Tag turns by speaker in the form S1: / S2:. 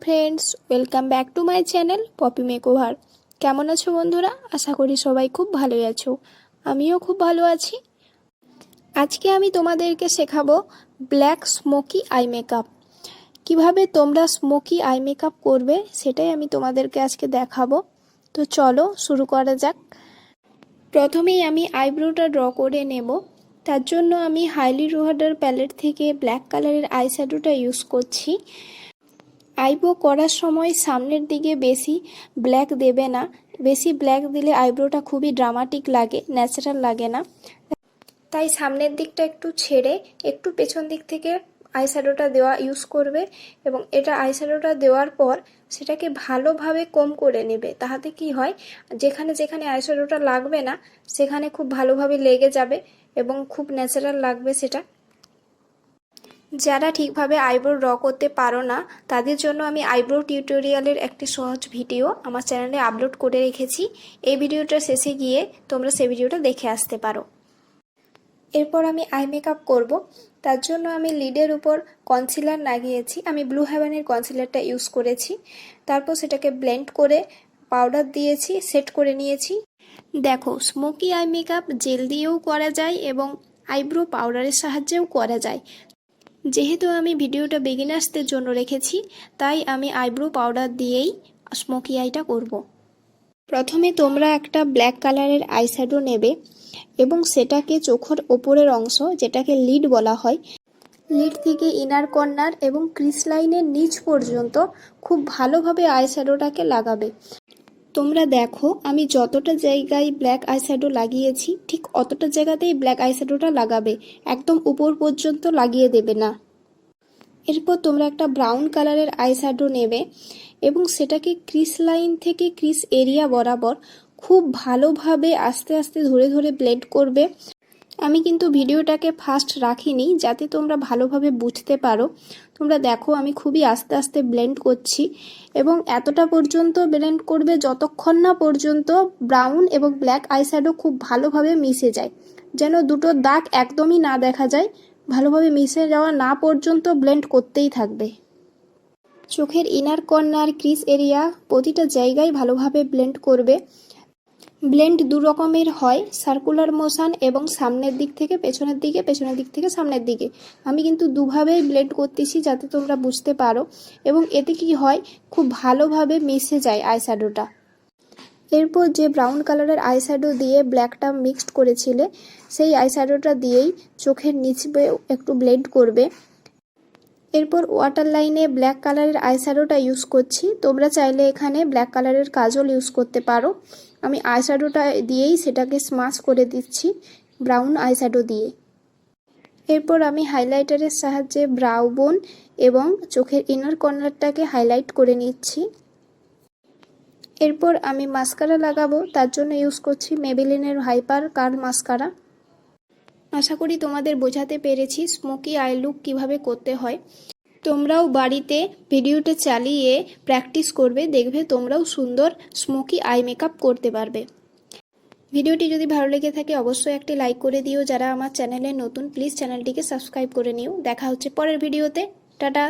S1: Friends, welcome back to my channel Poppy makeover. কেমন আছো বন্ধুরা? আশা করি সবাই খুব ভালোই আছো। আমিও খুব ভালো আছি। আজকে আমি তোমাদেরকে শেখাবো ব্ল্যাক স্মোকি আই মেকআপ। কিভাবে তোমরা স্মোকি আই মেকআপ করবে সেটাই আমি তোমাদেরকে আজকে দেখাবো। তো চলো শুরু করা যাক। প্রথমেই আমি আইব্রোটা ড্র করে নেব। তার জন্য আমি হাইলি রোহাডার প্যালেট থেকে ব্ল্যাক কালারের আই শ্যাডোটা ইউজ করছি। আইব্রো করার সময় সামনের দিকে বেশি ব্ল্যাক দেবে না। বেশি ব্ল্যাক দিলে আইব্রোটা খুবই ড্রামাটিক লাগে, ন্যাচারাল লাগে না। তাই সামনের দিকটা একটু ছেড়ে একটু পেছন দিক থেকে আইশ্যাডোটা দেওয়া ইউজ করবে এবং এটা আইশ্যাডোটা দেওয়ার পর সেটাকে ভালোভাবে কম করে নেবে। তাহাতে কি হয়, যেখানে যেখানে আইশ্যাডোটা লাগবে না সেখানে খুব ভালোভাবে লেগে যাবে এবং খুব ন্যাচারাল লাগবে সেটা। যারা ঠিকভাবে আইব্রো ড্র করতে পারো না তাদের জন্য আমি আইব্রো টিউটোরিয়ালের একটি সহজ ভিডিও আমার চ্যানেলে আপলোড করে রেখেছি। এই ভিডিওটার শেষে গিয়ে তোমরা সেই ভিডিওটা দেখে আসতে পারো। এরপর আমি আই মেকআপ করব। তার জন্য আমি লিডের উপর কনসিলার লাগিয়েছি। আমি ব্লু হেভেনের কনসিলারটা ইউজ করেছি। তারপর সেটাকে ব্লেন্ড করে পাউডার দিয়েছি, সেট করে নিয়েছি। দেখো, স্মোকি আই মেকআপ জেল দিয়েও করা যায় এবং আইব্রো পাউডারের সাহায্যেও করা যায়। যেহেতু আমি ভিডিওটা বিগিনার্সদের জন্য রেখেছি তাই আমি আইব্রো পাউডার দিয়েই স্মোকি আইটা করব। প্রথমে তোমরা একটা ব্ল্যাক কালারের আই শ্যাডো নেবে এবং সেটাকে চোখের ওপরের অংশ, যেটাকে লিড বলা হয়, লিড থেকে ইনার কর্নার এবং ক্রিস লাইনের নিচ পর্যন্ত খুব ভালোভাবে আই শ্যাডোটাকে লাগাবে। তোমরা দেখো, আমি যতটা জায়গায় ব্ল্যাক আই শ্যাডো লাগিয়েছি ঠিক অতটা জায়গাতেই ব্ল্যাক আই শ্যাডোটা লাগাবে, একদম উপর পর্যন্ত লাগিয়ে দেবে না। এরপর তোমরা একটা ব্রাউন কালারের আই শ্যাডো নেবে এবং সেটাকে ক্রিস লাইন থেকে ক্রিস এরিয়া বরাবর খুব ভালোভাবে আস্তে আস্তে ধরে ধরে ব্লেন্ড করবে। আমি কিন্তু ভিডিওটাকে ফাস্ট রাখিনি যাতে তোমরা ভালোভাবে বুঝতে পারো। তোমরা দেখো, আমি খুবই আস্তে আস্তে ব্লেন্ড করছি এবং এতটা পর্যন্ত ব্লেন্ড করবে যতক্ষণ না পর্যন্ত ব্রাউন এবং ব্ল্যাক আই শ্যাডো খুব ভালোভাবে মিশে যায়, যেন দুটো দাগ একদমই না দেখা যায়। ভালোভাবে মিশে যাওয়া না পর্যন্ত ব্লেন্ড করতেই থাকবে। চোখের ইনার কর্নার, ক্রিস এরিয়া প্রতিটা জায়গায় ভালোভাবে ব্লেন্ড করবে। ব্লেন্ড দু রকমের হয়, সার্কুলার মোশন এবং সামনের দিক থেকে পেছনের দিকে, পেছনের দিক থেকে সামনের দিকে। আমি কিন্তু দুভাবেই ব্লেন্ড করতেছি যাতে তোমরা বুঝতে পারো এবং এতে কি হয়, খুব ভালোভাবে মিশে যায় আই শ্যাডোটা। এরপর যে ব্রাউন কালারের আই শ্যাডো দিয়ে ব্ল্যাকটা মিক্সড করেছিলে সেই আই শ্যাডোটা দিয়েই চোখের নিচে একটু ব্লেন্ড করবে। এরপর ওয়াটার লাইনে ব্ল্যাক কালারের আই শ্যাডোটা ইউজ করছি। তোমরা চাইলে এখানে ব্ল্যাক কালারের কাজল ইউজ করতে পারো। আমি আই শ্যাডোটা দিয়েই সেটাকে স্মাশ করে দিচ্ছি ব্রাউন আই শ্যাডো দিয়ে। এরপর আমি হাইলাইটারের সাহায্যে ব্রাউ বোন এবং চোখের ইনার কর্নারটাকে হাইলাইট করে নিচ্ছি। এরপর আমি মাস্কারা লাগাবো। তার জন্য ইউজ করছি মেবেলিনের হাইপার কার্ল মাস্কারা। আশা করি তোমাদের বোঝাতে পেরেছি স্মোকি আই লুক কিভাবে করতে হয়। তোমরাও বাড়িতে ভিডিওটা চালিয়ে প্র্যাকটিস করবে, দেখবে তোমরাও সুন্দর স্মোকি আই মেকআপ করতে পারবে। ভিডিওটি যদি ভালো লেগে থাকে অবশ্যই একটি লাইক করে দিও। যারা আমার চ্যানেলে নতুন প্লিজ চ্যানেলটিকে সাবস্ক্রাইব করে নিও। দেখা হচ্ছে পরের ভিডিওতে। টাটা।